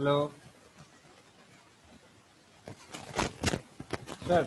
Hello, sir.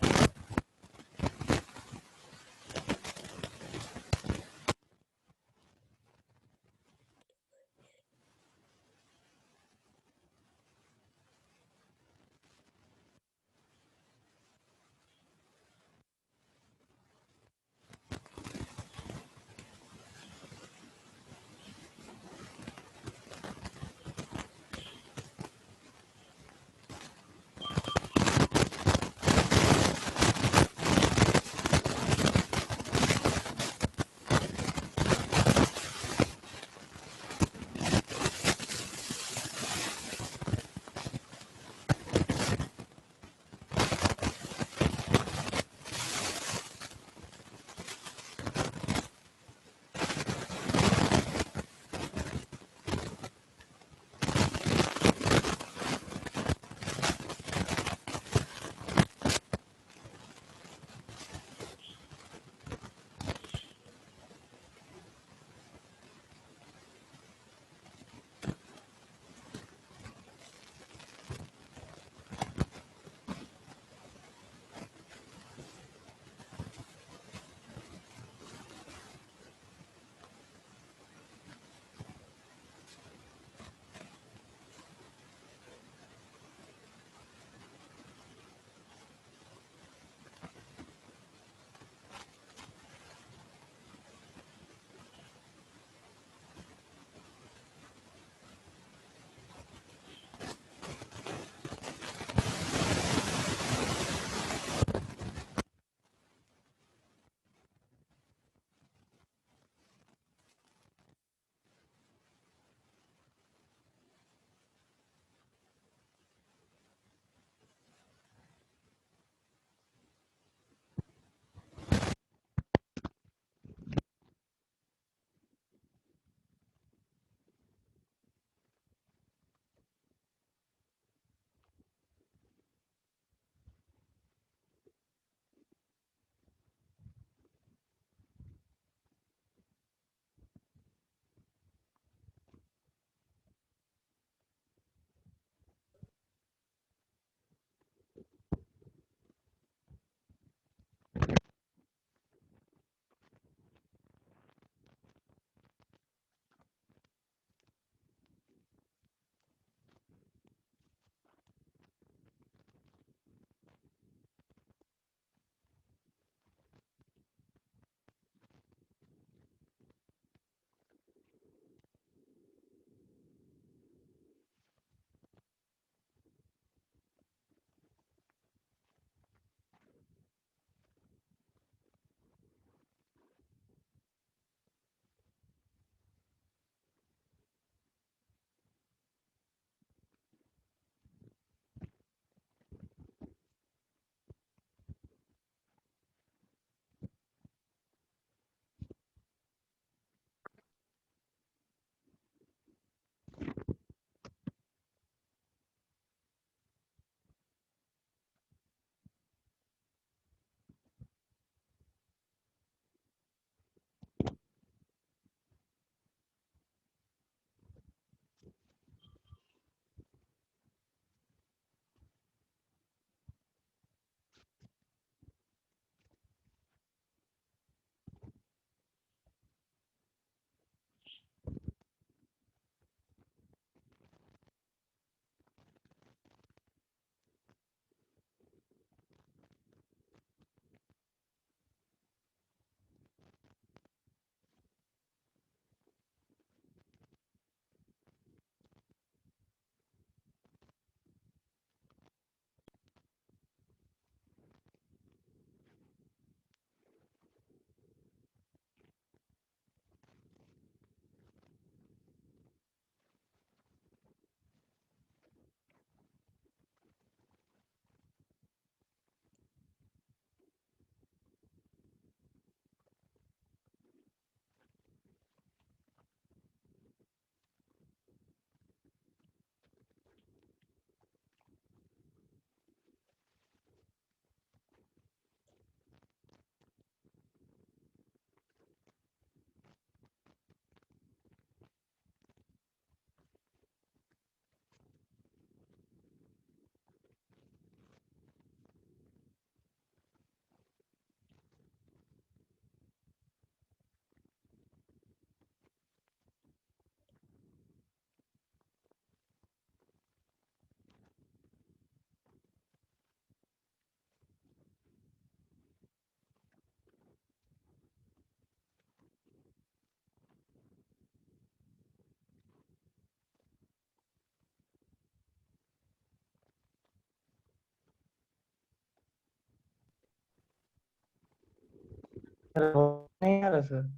नहीं आ रहा sir.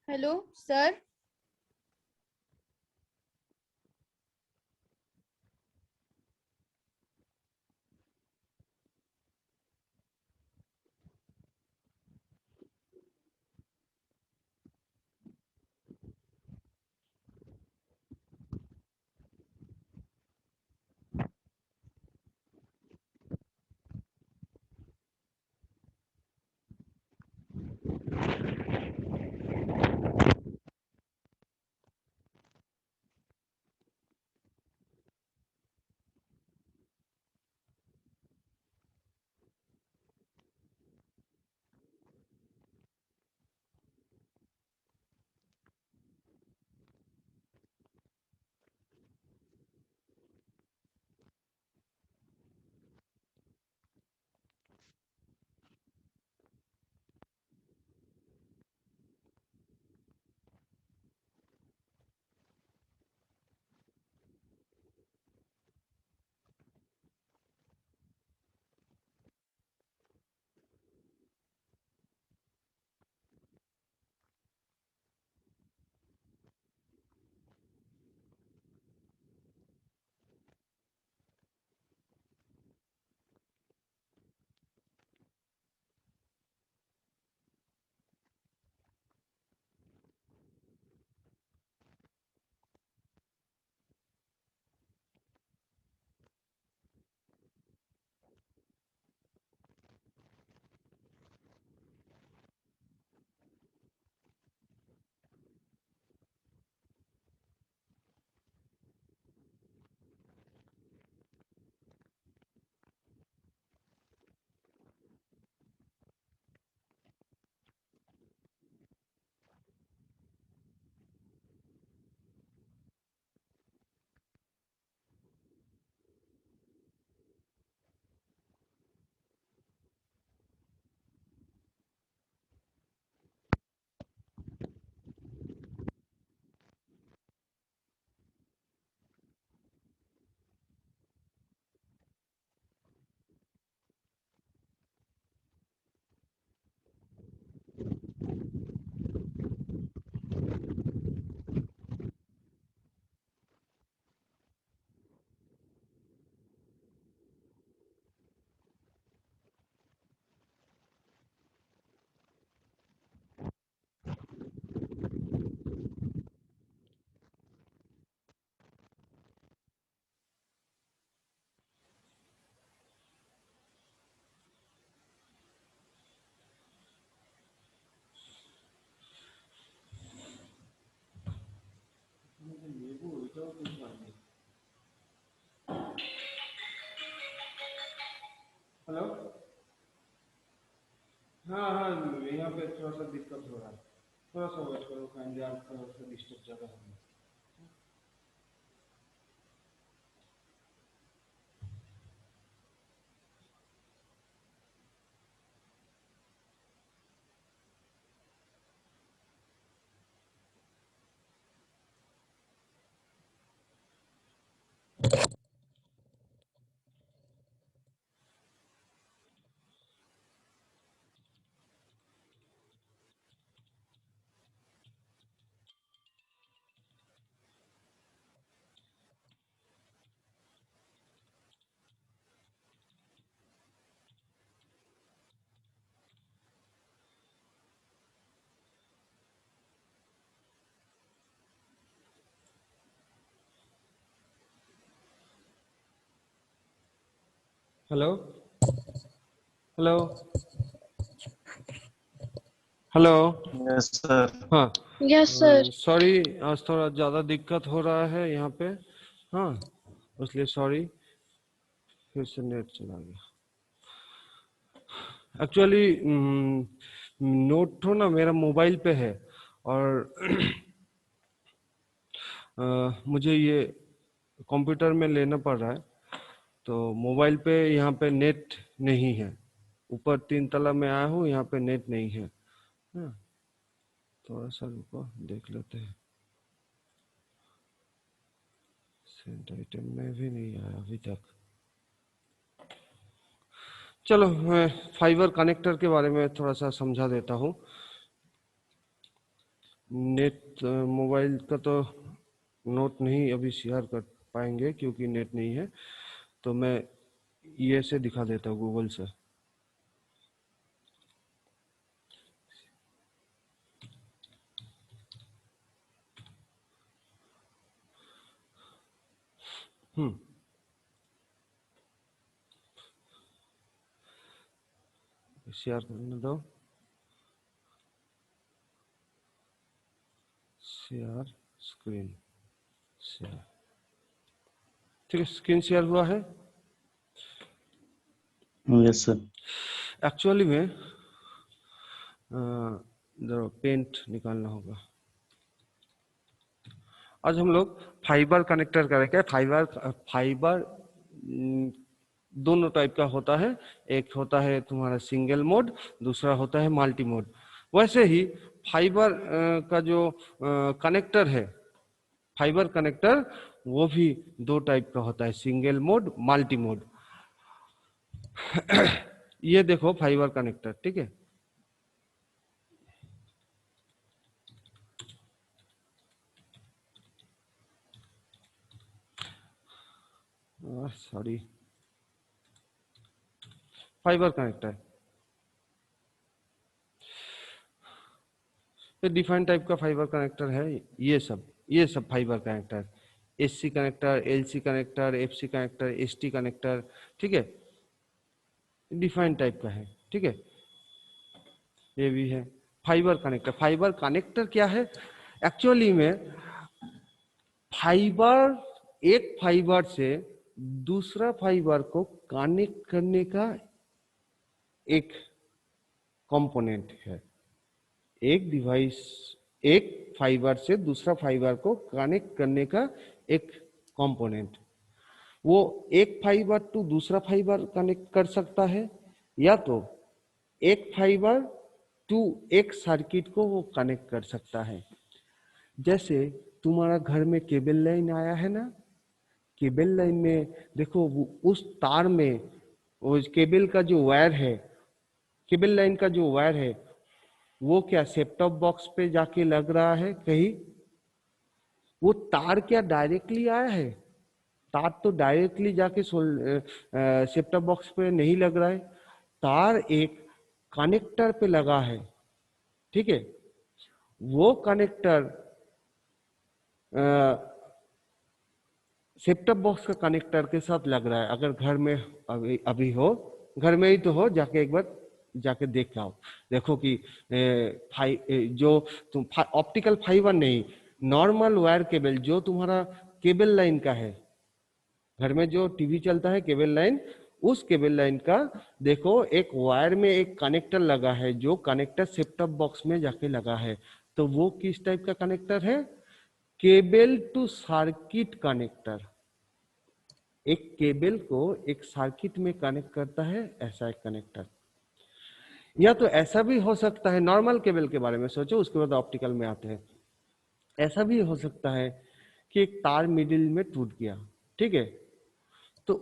Hello sir. Hello. हाँ हाँ, यहाँ पे थोड़ा सा दिक्कत हो रहा है, थोड़ा सा वेट करो काइंडली, आप थोड़ा सा डिस्टर्ब जगह है। Hello hello hello. Yes sir. हाँ, यस सर। सॉरी, आज थोड़ा ज़्यादा दिक्कत हो रहा है यहाँ पे। हाँ, इसलिए सॉरी, फिर से नेट चला गया। एक्चुअली नोट तो ना मेरा मोबाइल पे है, और मुझे ये कंप्यूटर में लेना पड़ रहा है, तो मोबाइल पे यहाँ पे नेट नहीं है, ऊपर 3 तला में आया हूँ, यहाँ पे नेट नहीं है। थोड़ा सा रुको, देख लेते हैं। सेंट आइटम में भी नहीं आया अभी तक। चलो मैं फाइबर कनेक्टर के बारे में थोड़ा सा समझा देता हूँ। नेट मोबाइल का तो नोट नहीं अभी शेयर कर पाएंगे क्योंकि नेट नहीं है, तो मैं ये से दिखा देता हूँ गूगल से। शेयर करने दो, शेयर स्क्रीन शेयर। ठीक है, स्क्रीन शेयर हुआ है। Yes sir. एक्चुअली में जरा पेंट निकालना होगा। आज हम लोग फाइबर कनेक्टर करेंगे। फाइबर दोनों टाइप का होता है। एक होता है तुम्हारा सिंगल मोड, दूसरा होता है मल्टी मोड। वैसे ही फाइबर का जो कनेक्टर है, फाइबर कनेक्टर, वो भी दो टाइप का होता है, सिंगल मोड, मल्टी मोड। ये देखो फाइबर कनेक्टर, ठीक है। सॉरी, फाइबर कनेक्टर ये डिफाइंड टाइप का फाइबर कनेक्टर है। ये सब fibre connector, SC connector, LC connector, FC connector, ST connector, ठीक है, डिफाइंड टाइप का है, ठीक है। ये भी है फाइबर कनेक्टर। फाइबर कनेक्टर क्या है? एक्चुअली में फाइबर, एक फाइबर से दूसरा फाइबर को कनेक्ट करने का एक कंपोनेंट है। एक डिवाइस, एक फाइबर से दूसरा फाइबर को कनेक्ट करने का एक कंपोनेंट। वो एक फाइबर टू दूसरा फाइबर कनेक्ट कर सकता है, या तो एक फाइबर टू एक सर्किट को वो कनेक्ट कर सकता है। जैसे तुम्हारा घर में केबल लाइन आया है ना, केबल लाइन में देखो उस तार में वो केबल का जो वायर है, केबल लाइन का जो वायर है, वो क्या सेट टॉप बॉक्स पे जाके लग रहा है कहीं? वो तार क्या डायरेक्टली आया है? तार तो डायरेक्टली जाके सेट टॉप बॉक्स पे नहीं लग रहा है। तार एक कनेक्टर पे लगा है, ठीक है। वो कनेक्टर सेट टॉप बॉक्स का कनेक्टर के साथ लग रहा है। अगर घर में अभी हो, घर में ही तो हो, जाके एक बार जाके देख आओ, देखो कि जो तुम ऑप्टिकल फाइबर नहीं, नॉर्मल वायर केबल जो तुम्हारा केबल लाइन का है, घर में जो टीवी चलता है केबल लाइन, उस केबल लाइन का देखो एक वायर में एक कनेक्टर लगा है, जो कनेक्टर सेट टॉप बॉक्स में जाके लगा है। तो वो किस टाइप का कनेक्टर है? Cable to circuit connector. एक केबल को एक सर्किट में कनेक्ट करता है, ऐसा एक कनेक्टर। या तो ऐसा भी हो सकता है, नॉर्मल केबल के बारे में सोचो, उसके बाद ऑप्टिकल में आते हैं। ऐसा भी हो सकता है कि एक तार मिडिल में टूट गया, ठीक है, तो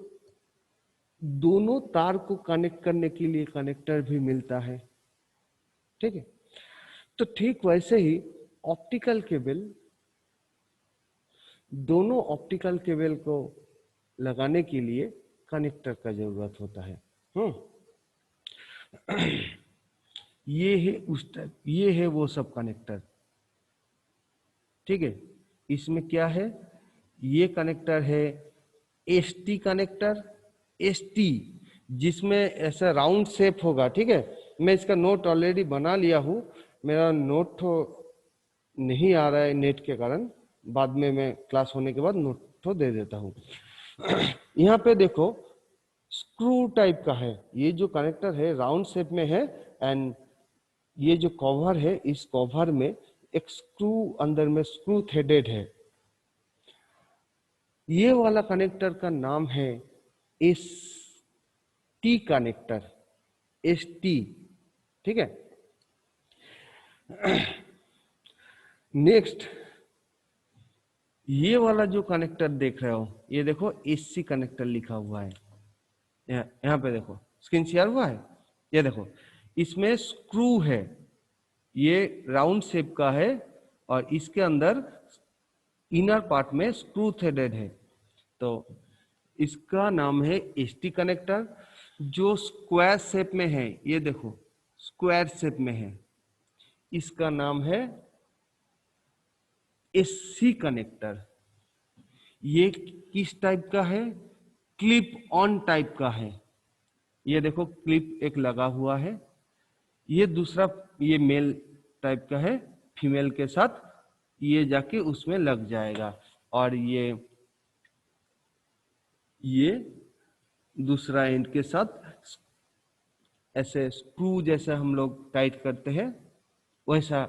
दोनों तार को कनेक्ट करने के लिए कनेक्टर भी मिलता है, ठीक है। तो ठीक वैसे ही ऑप्टिकल केबल, दोनों ऑप्टिकल केबल को लगाने के लिए कनेक्टर का जरूरत होता है। ये है उस टाइप, ये है वो सब कनेक्टर, ठीक है। इसमें क्या है? ये कनेक्टर है एसटी कनेक्टर, एसटी, जिसमें ऐसा राउंड शेप होगा, ठीक है। मैं इसका नोट ऑलरेडी बना लिया हूं, मेरा नोट तो नहीं आ रहा है नेट के कारण, बाद में मैं क्लास होने के बाद नोट तो दे देता हूं। यहाँ पे देखो स्क्रू टाइप का है, ये जो कनेक्टर है राउंड शेप में है, एंड ये जो कवर है, इस कवर में एक स्क्रू अंदर में स्क्रू थ्रेडेड है। ये वाला कनेक्टर का नाम है एस टी कनेक्टर, ST, ठीक है। नेक्स्ट, ये वाला जो कनेक्टर देख रहे हो, ये देखो SC कनेक्टर लिखा हुआ है, यहाँ पे देखो, स्क्रीन शेयर हुआ है, ये देखो, इसमें स्क्रू है, ये राउंड शेप का है और इसके अंदर इनर पार्ट में स्क्रू थ्रेडेड है। तो इसका नाम है ST कनेक्टर। जो स्क्वायर शेप में है, ये देखो स्क्वायर शेप में है, इसका नाम है SC कनेक्टर। ये किस टाइप का है? क्लिप ऑन टाइप का है। ये देखो क्लिप एक लगा हुआ है। ये दूसरा, ये मेल टाइप का है, फीमेल के साथ ये जाके उसमें लग जाएगा। और ये दूसरा एंड के साथ ऐसे स्क्रू जैसा हम लोग टाइट करते हैं, वैसा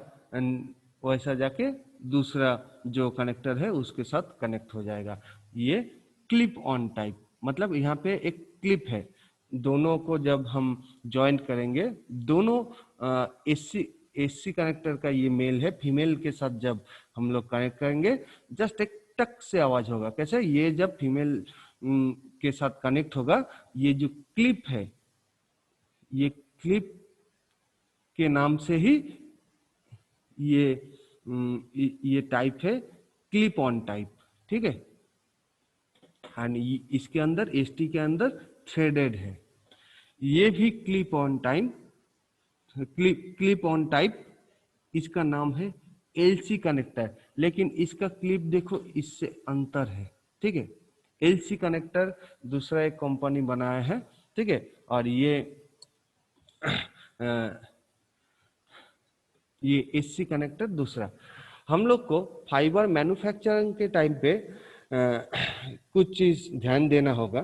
वैसा जाके दूसरा जो कनेक्टर है उसके साथ कनेक्ट हो जाएगा। ये क्लिप ऑन टाइप, मतलब यहाँ पे एक क्लिप है, दोनों को जब हम जॉइंट करेंगे, दोनों एससी कनेक्टर का ये मेल है, फीमेल के साथ जब हम लोग कनेक्ट करेंगे, जस्ट एक टक से आवाज होगा। कैसे? ये जब फीमेल के साथ कनेक्ट होगा, ये जो क्लिप है, ये क्लिप के नाम से ही ये टाइप है क्लिप ऑन टाइप, ठीक है। एंड इसके अंदर ST के अंदर थ्रेडेड है। ये भी clip on type, clip on type, इसका नाम है LC कनेक्टर। लेकिन इसका क्लिप देखो, इससे अंतर है, ठीक है। LC कनेक्टर दूसरा एक कंपनी बनाया है, ठीक है। और ये SC कनेक्टर दूसरा। हम लोग को फाइबर मैन्युफैक्चरिंग के टाइम पे कुछ चीज ध्यान देना होगा।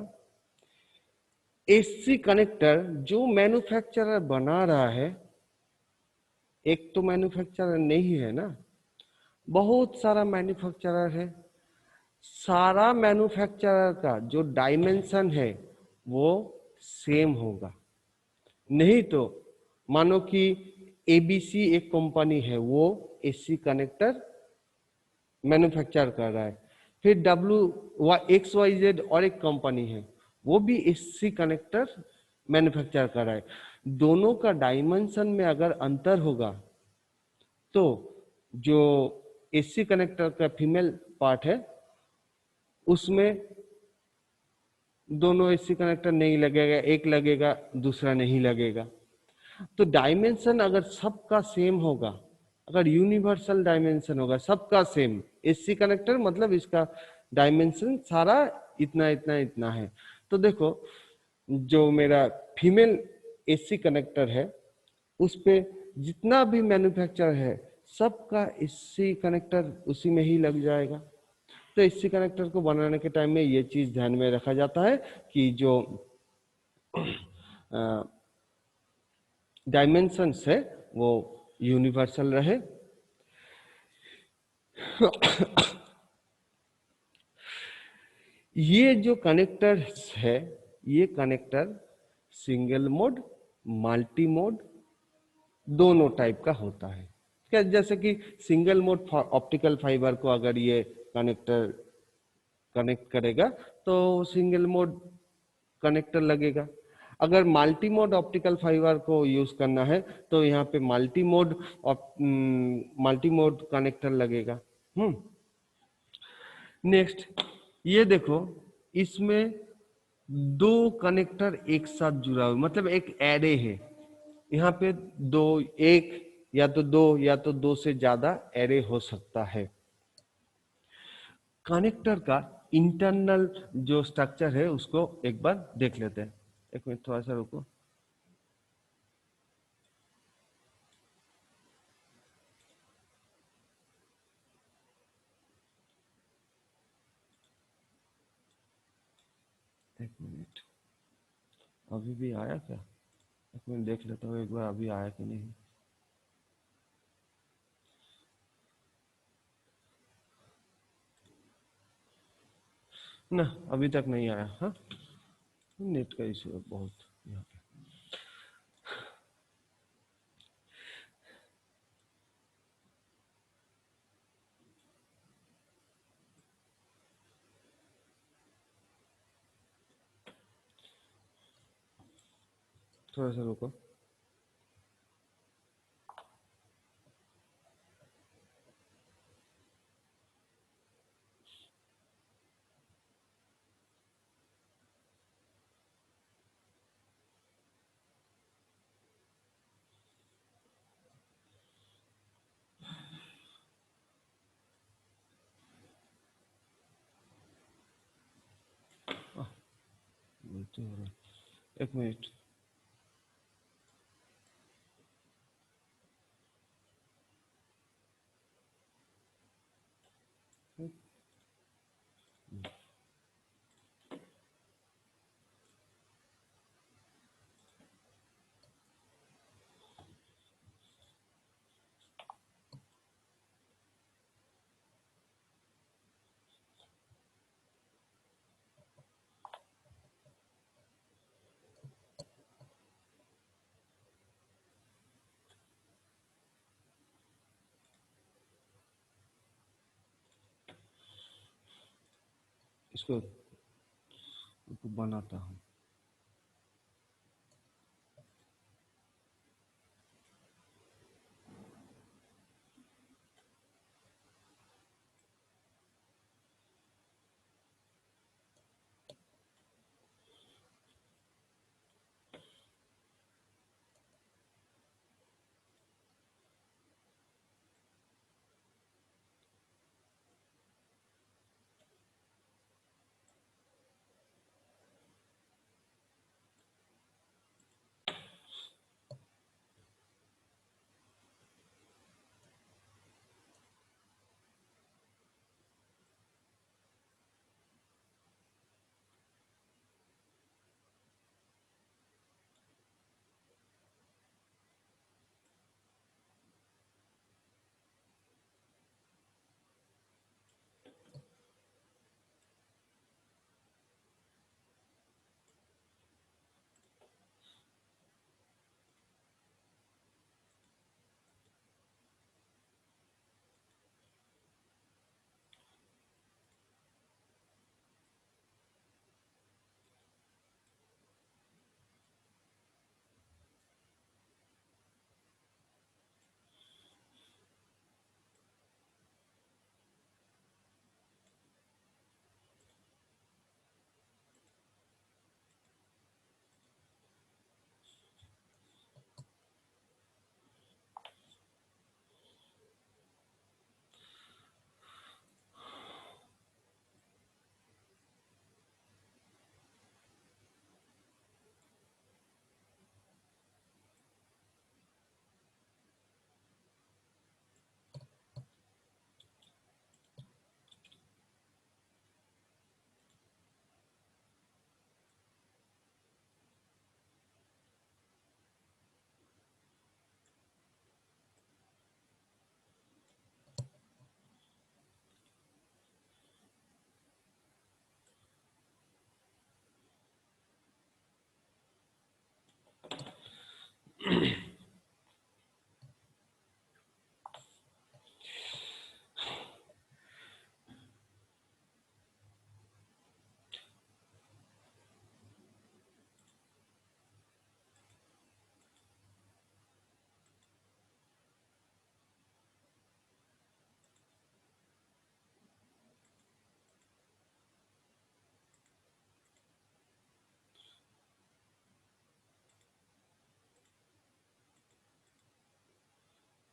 SC कनेक्टर जो मैन्युफैक्चरर बना रहा है, एक तो मैन्युफैक्चरर नहीं है ना, बहुत सारा मैन्युफैक्चरर है। सारा मैन्युफैक्चरर का जो डायमेंशन है वो सेम होगा। नहीं तो मानो कि ABC एक कंपनी है, वो SC कनेक्टर मैन्युफैक्चर कर रहा है, फिर XYZ और एक कंपनी है, वो भी SC कनेक्टर मैन्युफैक्चर कर रहा है। दोनों का डायमेंशन में अगर अंतर होगा तो जो SC कनेक्टर का फीमेल पार्ट है उसमें दोनों SC कनेक्टर नहीं लगेगा, एक लगेगा दूसरा नहीं लगेगा। तो डायमेंशन अगर सबका सेम होगा, अगर यूनिवर्सल डायमेंशन होगा सबका सेम, SC कनेक्टर मतलब इसका डायमेंशन सारा इतना इतना इतना है, तो देखो जो मेरा फीमेल SC कनेक्टर है उस पे जितना भी मैन्युफैक्चर है सबका SC कनेक्टर उसी में ही लग जाएगा। तो SC कनेक्टर को बनाने के टाइम में ये चीज ध्यान में रखा जाता है कि जो डायमेंशंस है वो यूनिवर्सल रहे। ये जो कनेक्टर है, ये connector single mode, multi mode दोनों टाइप का होता है। क्या? जैसे कि सिंगल मोड ऑप्टिकल फाइबर को अगर ये कनेक्टर कनेक्ट करेगा तो सिंगल मोड कनेक्टर लगेगा। अगर मल्टी मोड ऑप्टिकल फाइबर को यूज करना है तो यहाँ पे मल्टी मोड कनेक्टर लगेगा। नेक्स्ट, ये देखो इसमें दो कनेक्टर एक साथ जुड़ा हुआ, मतलब एक एरे है। यहाँ पे एक या तो दो से ज्यादा एरे हो सकता है। कनेक्टर का इंटरनल जो स्ट्रक्चर है उसको एक बार देख लेते हैं। एक मिनट थोड़ा सा रुको। एक मिनट, अभी भी आया क्या? एक मिनट देख लेता हूँ एक बार, अभी आया कि नहीं। ना, अभी तक नहीं आया। हाँ, नेट का इशू है बहुत यहाँ पे। थोड़ा सा रुको। बोलते हो रहा है। एक मिनट। इसको बनाता हूँ।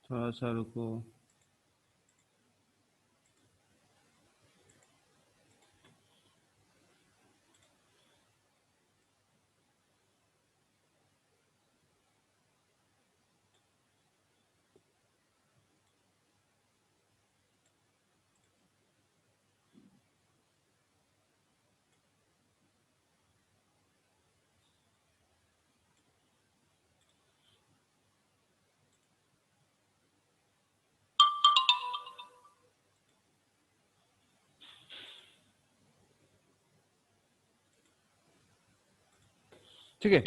थोड़ा सा रुको। ठीक है,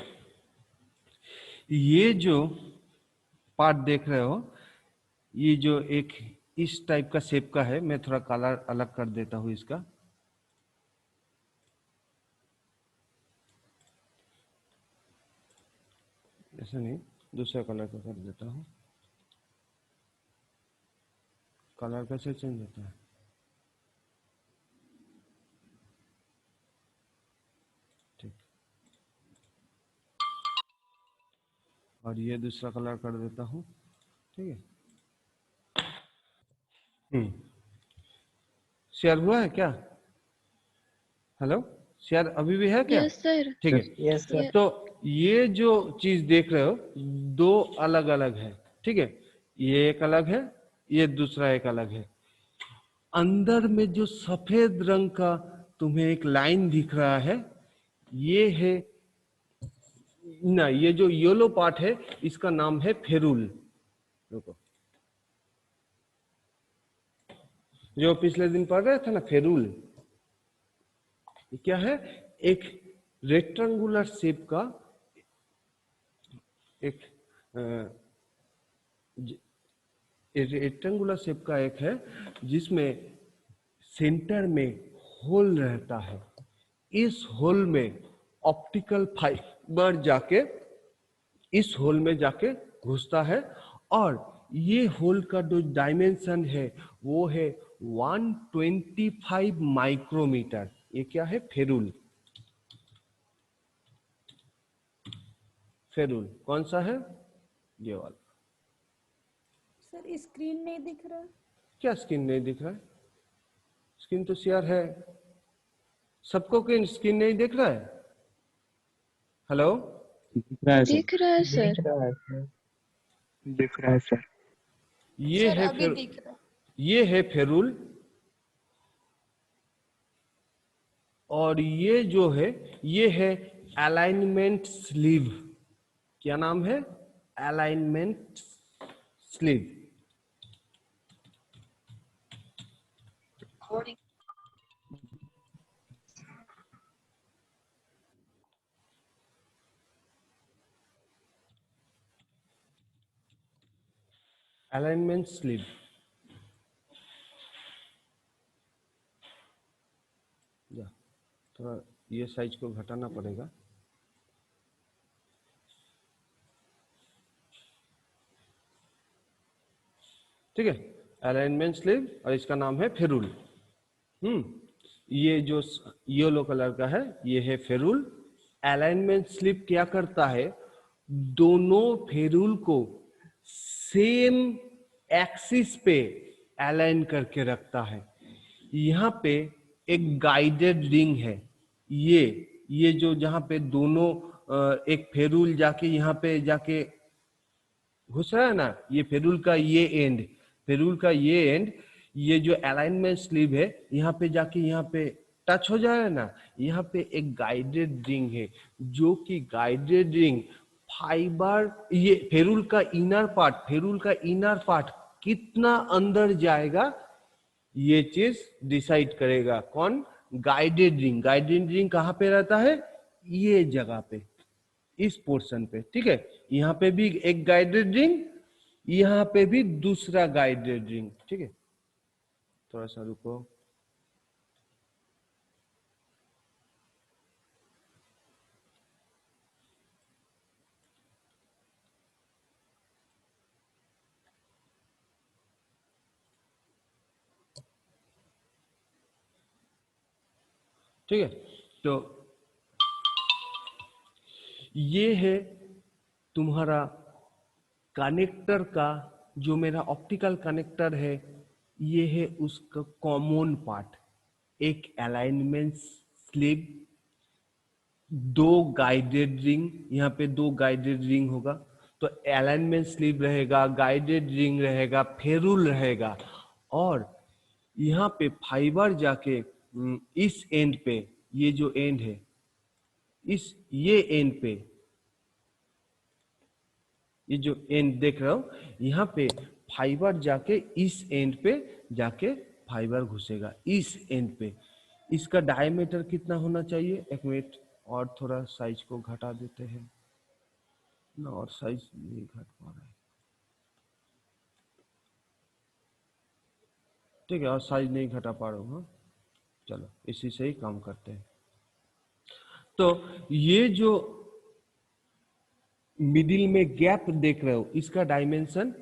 ये जो पार्ट देख रहे हो, ये जो एक इस टाइप का शेप का है, मैं थोड़ा कलर अलग कर देता हूँ इसका। ऐसा नहीं, दूसरा कलर का कर देता हूँ। कलर कैसे चेंज होता है? ठीक, और ये दूसरा कलर कर देता हूँ। ठीक है, शेयर हुआ है क्या? हेलो, शेयर अभी भी है क्या? Yes sir. ठीक है, यस सर। यस। तो ये जो चीज देख रहे हो दो अलग अलग है। ठीक है, ये एक अलग है, ये दूसरा एक अलग है। अंदर में जो सफेद रंग का तुम्हें एक लाइन दिख रहा है, ये है ना, ये जो येलो पार्ट है इसका नाम है फेरूल। रुको, जो पिछले दिन पढ़ रहे थे ना फेरूल, ये क्या है? एक रेक्टेंगुलर शेप का एक रेक्टेंगुलर शेप का एक है, जिसमें सेंटर में होल रहता है। इस होल में ऑप्टिकल फाइबर जाके इस होल में जाके घुसता है, और ये होल का जो डायमेंशन है वो है 125 माइक्रोमीटर। ये क्या है? फेरूल। फेरूल कौन सा है? ये वाला। सर स्क्रीन नहीं दिख रहा। क्या स्क्रीन नहीं दिख रहा है? स्क्रीन तो शेयर है सबको। की स्क्रीन नहीं दिख रहा है? हेलो, दिख रहा है सर। दिख रहा है सर। दिख रहा है सर। दिख रहा है सर। ये सर है अभी फिर, दिख रहा। ये है फेरूल। और ये जो है ये है अलाइनमेंट स्लीव। क्या नाम है? Alignment sleeve. Alignment sleeve. थोड़ा ये साइज को घटाना पड़ेगा। ठीक है, अलाइनमेंट स्लीव, और इसका नाम है फेरूल। ये जो येलो कलर का है ये है फेरूल। अलाइनमेंट स्लीव क्या करता है? दोनों फेरूल को सेम एक्सिस पे अलाइन करके रखता है। यहाँ पे एक गाइडेड रिंग है। ये जो जहाँ पे दोनों एक फेरूल जाके यहाँ पे जाके घुस रहा है ना, ये फेरूल का ये एंड, फेरूल का ये एंड, ये जो अलाइनमेंट स्लीव है यहाँ पे जाके यहाँ पे टच हो जाए ना, यहाँ पे एक गाइडेड रिंग है, जो कि गाइडेड रिंग फाइबर, ये फेरूल का इनर पार्ट, फेरूल का इनर पार्ट कितना अंदर जाएगा ये चीज डिसाइड करेगा। कौन? Guided ring. गाइडेड रिंग कहाँ पे रहता है? ये जगह पे, इस पोर्शन पे। ठीक है, यहाँ पे भी एक गाइडेड रिंग, यहाँ पे भी दूसरा गाइडेड रिंग। ठीक है, थोड़ा सा रुको। ठीक है, तो ये है तुम्हारा कनेक्टर का, जो मेरा ऑप्टिकल कनेक्टर है, ये है उसका कॉमन पार्ट। एक अलाइनमेंट स्लीव, दो गाइडेड रिंग, यहाँ पे दो गाइडेड रिंग होगा, तो अलाइनमेंट स्लीव रहेगा, गाइडेड रिंग रहेगा, फेरूल रहेगा, और यहाँ पे फाइबर जाके इस एंड पे, ये जो एंड है, ये एंड पे, ये जो एंड देख रहे हो, यहाँ पे फाइबर जाके इस एंड पे जाके फाइबर घुसेगा इस एंड पे। इसका डायमीटर कितना होना चाहिए? एक मिनट, और थोड़ा साइज को घटा देते हैं ना, और साइज नहीं घट पा रहा है। ठीक है, और साइज नहीं घटा पा रहा हूँ। चलो इसी से ही काम करते हैं। तो ये जो मिडिल में गैप देख रहे हो, इसका डायमेंशन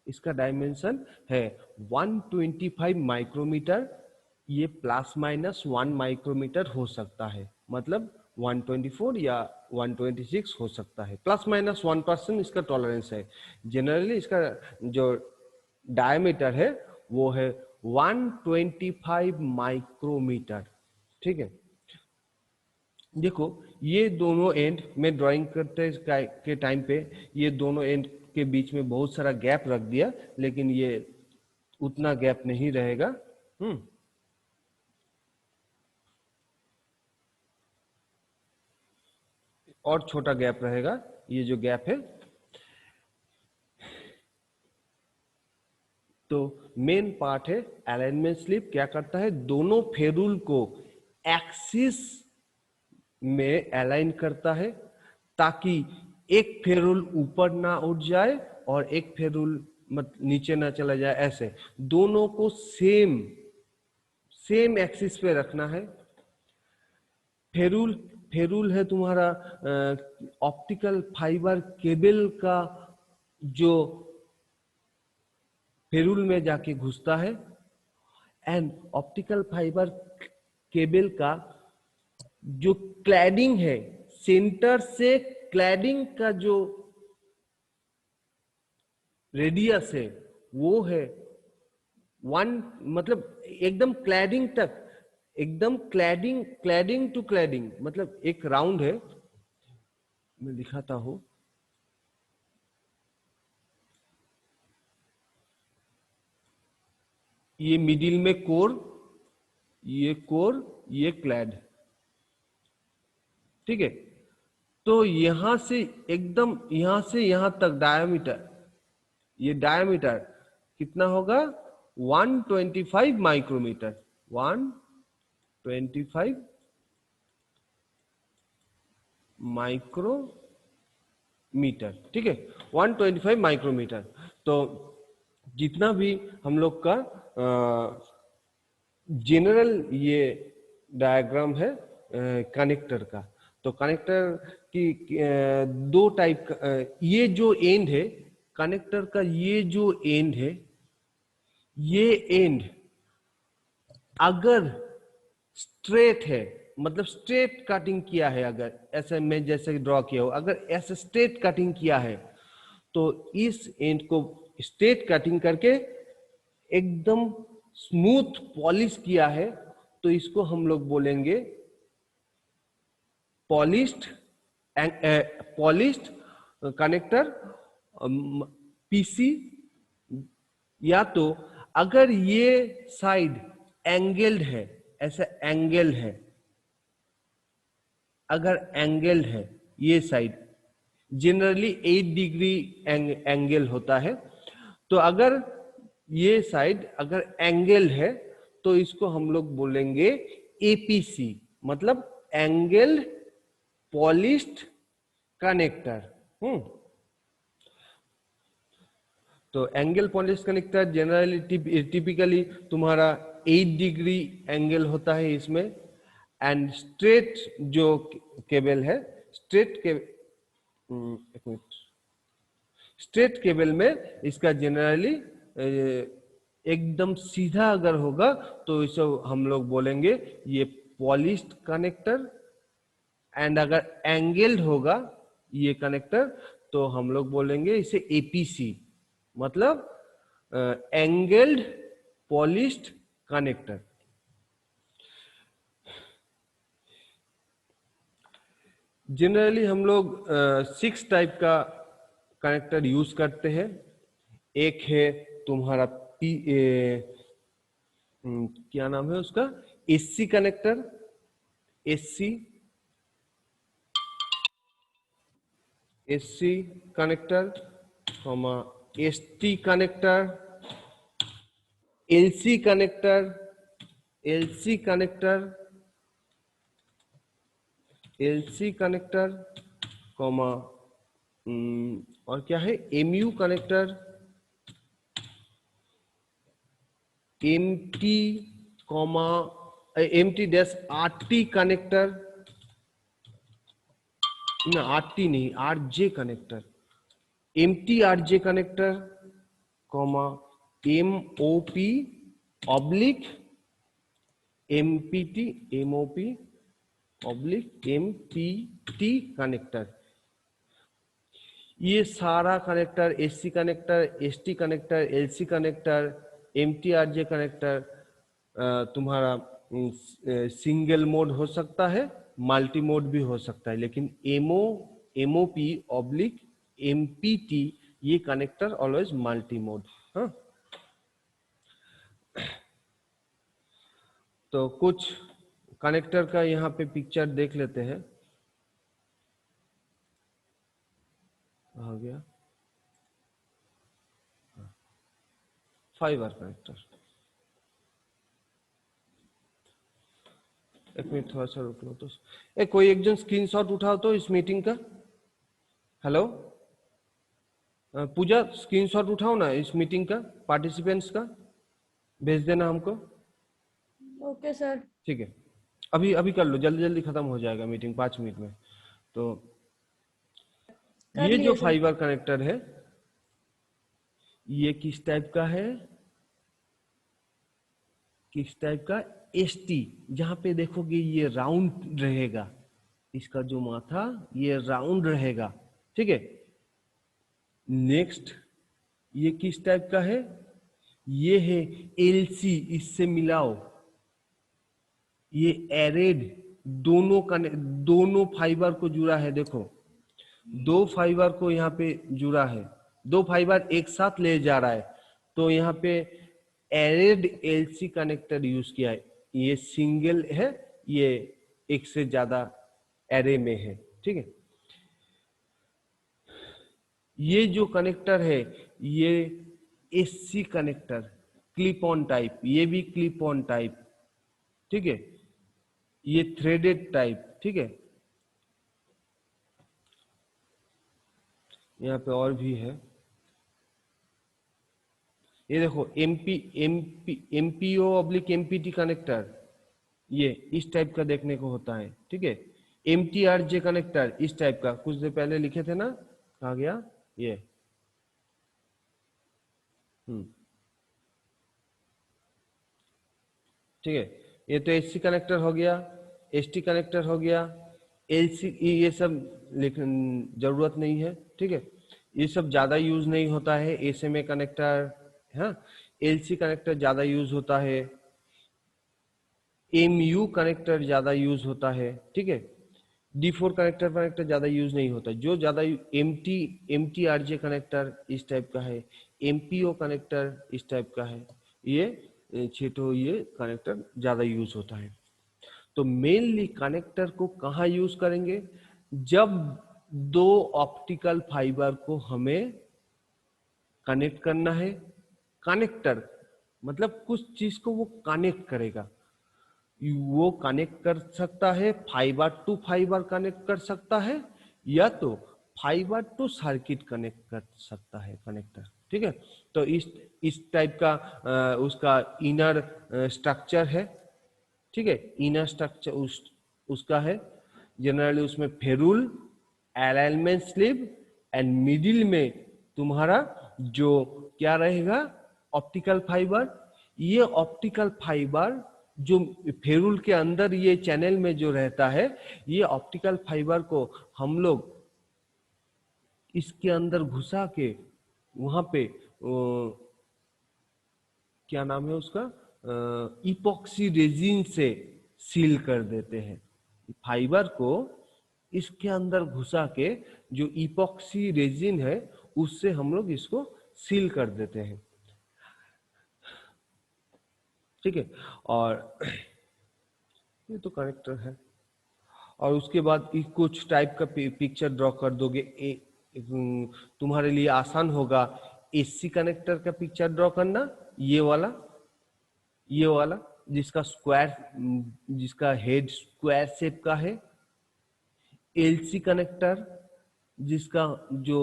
इसका डायमेंशन है 125 माइक्रोमीटर। ये प्लस माइनस 1 माइक्रोमीटर हो सकता है, मतलब 124 या 126 हो सकता है। प्लस माइनस 1% इसका टॉलरेंस है। जनरली इसका जो डायमीटर है वो है 125 माइक्रोमीटर। ठीक है, देखो ये दोनों एंड में ड्राइंग करते के टाइम पे ये दोनों एंड के बीच में बहुत सारा गैप रख दिया, लेकिन ये उतना गैप नहीं रहेगा। और छोटा गैप रहेगा ये जो गैप है। तो मेन पार्ट है अलाइनमेंट स्लिप क्या करता है, दोनों फेरूल को एक्सिस में अलाइन करता है ताकि एक फेरूल ऊपर ना उठ जाए और एक फेरूल नीचे ना चला जाए। ऐसे दोनों को सेम एक्सिस पे रखना है। फेरूल है तुम्हारा ऑप्टिकल फाइबर केबल का जो फेरूल में जाके घुसता है, एंड ऑप्टिकल फाइबर केबल का जो क्लैडिंग है, सेंटर से क्लैडिंग का जो रेडियस है वो है 1, मतलब एकदम क्लैडिंग तक, एकदम क्लैडिंग टू क्लैडिंग, मतलब एक राउंड है। मैं दिखाता हूं, ये मिडिल में कोर, ये क्लैड। ठीक है, तो यहां से एकदम यहां से यहां तक डायमीटर, ये डायमीटर कितना होगा 125 माइक्रोमीटर, 125 माइक्रोमीटर। ठीक है, 125 माइक्रोमीटर। तो जितना भी हम लोग का जनरल ये डायग्राम है कनेक्टर का, तो कनेक्टर की दो टाइप का, ये जो एंड है कनेक्टर का, ये जो एंड है, ये एंड अगर स्ट्रेट है, मतलब स्ट्रेट कटिंग किया है, अगर ऐसे मैं जैसे ड्रॉ किया हो, अगर ऐसे स्ट्रेट कटिंग किया है तो इस एंड को स्ट्रेट कटिंग करके एकदम स्मूथ पॉलिश किया है, तो इसको हम लोग बोलेंगे पॉलिश्ड कनेक्टर, पीसी। या तो अगर ये साइड एंगल्ड है, ऐसा एंगल है, अगर एंगल है ये साइड, जनरली 8 डिग्री एंगल होता है, तो अगर ये साइड अगर एंगल है तो इसको हम लोग बोलेंगे एपीसी, मतलब एंगल पॉलिश्ड कनेक्टर। तो angle polish connector generally typically तुम्हारा 8 डिग्री एंगल होता है इसमें, एंड स्ट्रेट जो केबल है, स्ट्रेट केबल में इसका जनरली एकदम सीधा अगर होगा तो इसे हम लोग बोलेंगे ये पॉलिश्ड कनेक्टर, एंड अगर एंगल्ड होगा ये कनेक्टर तो हम लोग बोलेंगे इसे एपीसी, मतलब एंगल्ड पॉलिश्ड कनेक्टर। जनरली हम लोग 6 टाइप का कनेक्टर यूज करते हैं। एक है तुम्हारा क्या नाम है उसका, SC connector, SC connector, ST connector, LC connector, LC connector, LC connector, comma और क्या है, MU connector, MT comma MT dash RT connector, ना आरटी नहीं, RJ connector, MT RJ connector comma MOP oblique MPT MOP oblique MPT connector. ये सारा connector SC connector, ST connector, LC connector, MTRJ connector तुम्हारा single mode हो सकता है, multi mode भी हो सकता है, लेकिन एमओपी ऑब्लिक एमपीटी ये कनेक्टर ऑलवेज मल्टी मोड। हाँ, तो कुछ कनेक्टर का यहाँ पे पिक्चर देख लेते हैं। आ गया फाइबर कनेक्टर। एक मिनट थोड़ा सा रुक लो तो। कोई एक जन स्क्रीनशॉट उठाओ तो इस मीटिंग का। हेलो पूजा, स्क्रीनशॉट उठाओ ना इस मीटिंग का, पार्टिसिपेंट्स का भेज देना हमको। Okay sir. ठीक है, अभी अभी कर लो, जल्दी जल्दी खत्म हो जाएगा मीटिंग 5 मिनट में। तो कर ये जो लिए सर। फाइबर कनेक्टर है ये किस टाइप का है, किस टाइप का, एसटी। जहां पे देखोगे ये राउंड रहेगा, इसका जो माथा ये राउंड रहेगा, ठीक है। नेक्स्ट ये किस टाइप का है, ये है एलसी, इससे मिलाओ, ये एरेड, दोनों फाइबर को जुड़ा है। देखो दो फाइबर को यहाँ पे जुड़ा है, दो फाइबर एक साथ ले जा रहा है, तो यहाँ पे एरेड एलसी कनेक्टर यूज किया है। ये सिंगल है, ये एक से ज्यादा एरे में है, ठीक है। ये जो कनेक्टर है ये SC connector, clip on type, ये भी क्लिप ऑन टाइप, ठीक है। ये थ्रेडेड टाइप, ठीक है। यहाँ पे और भी है, ये देखो एमपीओ ऑब्लिक एमपीटी कनेक्टर, ये इस टाइप का देखने को होता है, ठीक है। एमटीआरजे कनेक्टर इस टाइप का, कुछ देर पहले लिखे थे ना, कहा गया ये। ठीक है, ये तो एससी कनेक्टर हो गया, एसटी कनेक्टर हो गया, एलसी, ये सब जरूरत नहीं है, ठीक है। ये सब ज्यादा यूज नहीं होता है। एसएमए कनेक्टर, हाँ, एलसी कनेक्टर ज्यादा यूज होता है, एमयू कनेक्टर ज्यादा यूज होता है, ठीक है। D4 कनेक्टर ज्यादा यूज नहीं होता। जो ज्यादा एमटीआरजे कनेक्टर इस टाइप का है, एमपीओ कनेक्टर इस टाइप का है, ये छेटो ये कनेक्टर ज्यादा यूज होता है। तो मेनली कनेक्टर को कहाँ यूज करेंगे, जब दो ऑप्टिकल फाइबर को हमें कनेक्ट करना है। कनेक्टर मतलब कुछ चीज को वो कनेक्ट करेगा, वो कनेक्ट कर सकता है, फाइबर टू फाइबर कनेक्ट कर सकता है, या तो फाइबर टू सर्किट कनेक्ट कर सकता है कनेक्टर, ठीक है। तो इस टाइप का उसका इनर स्ट्रक्चर है, ठीक है। इनर स्ट्रक्चर उसका है जनरली, उसमें ferrule, alignment sleeve and middle में तुम्हारा जो क्या रहेगा, ऑप्टिकल फाइबर। ये ऑप्टिकल फाइबर जो फेरुल के अंदर ये चैनल में जो रहता है, ये ऑप्टिकल फाइबर को हम लोग इसके अंदर घुसा के वहां पे क्या नाम है उसका, इपॉक्सी रेजिन से सील कर देते हैं। फाइबर को इसके अंदर घुसा के जो इपॉक्सी रेजिन है उससे हम लोग इसको सील कर देते हैं, ठीक है। और ये तो कनेक्टर है। और उसके बाद कुछ टाइप का पिक्चर ड्रॉ कर दोगे, तुम्हारे लिए आसान होगा। एससी कनेक्टर का पिक्चर ड्रॉ करना, ये वाला जिसका स्क्वायर, जिसका हेड स्क्वायर शेप का है। एलसी कनेक्टर जिसका जो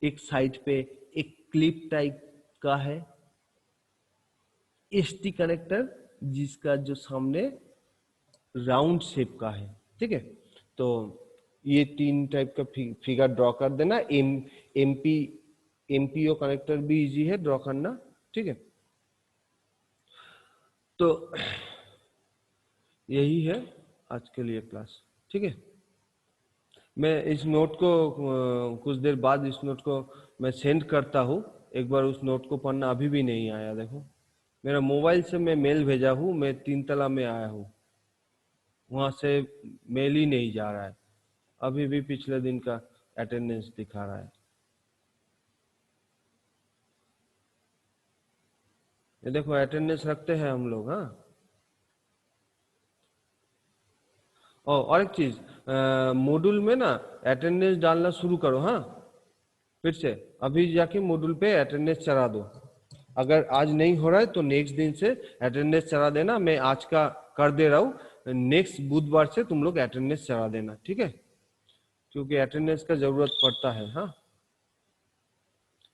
एक साइड पे एक क्लिप टाइप का है। एसटी कनेक्टर जिसका जो सामने राउंड शेप का है, ठीक है। तो ये 3 टाइप का फिगर ड्रॉ कर देना। एमपीओ कनेक्टर भी इजी है ड्रॉ करना, ठीक है। तो यही है आज के लिए क्लास, ठीक है। मैं इस नोट को कुछ देर बाद इस नोट को मैं सेंड करता हूँ। एक बार उस नोट को पढ़ना, अभी भी नहीं आया। देखो मेरा मोबाइल से मैं मेल भेजा हूँ, मैं 3 तला में आया हूँ, वहां से मेल ही नहीं जा रहा है। अभी भी पिछले दिन का अटेंडेंस दिखा रहा है। ये देखो अटेंडेंस रखते हैं हम लोग। हाँ, और एक चीज, मॉड्यूल में ना अटेंडेंस डालना शुरू करो। हाँ, फिर से अभी जाके मॉड्यूल पे अटेंडेंस चढ़ा दो। अगर आज नहीं हो रहा है तो नेक्स्ट दिन से अटेंडेंस चढ़ा देना। मैं आज का कर दे रहा हूँ, नेक्स्ट बुधवार से तुम लोग अटेंडेंस चढ़ा देना, ठीक है, क्योंकि अटेंडेंस का जरूरत पड़ता है। हाँ,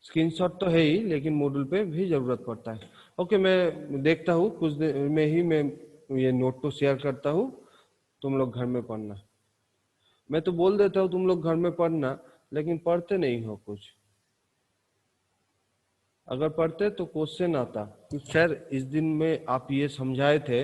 स्क्रीनशॉट तो है ही, लेकिन मॉड्यूल पे भी जरूरत पड़ता है। ओके, मैं देखता हूँ कुछ दिन में ही मैं ये नोट को शेयर करता हूँ, तुम लोग घर में पढ़ना। मैं तो बोल देता हूँ तुम लोग घर में पढ़ना, लेकिन पढ़ते नहीं हो कुछ। अगर पढ़ते तो क्वेश्चन आता कि सर इस दिन में आप ये समझाए थे,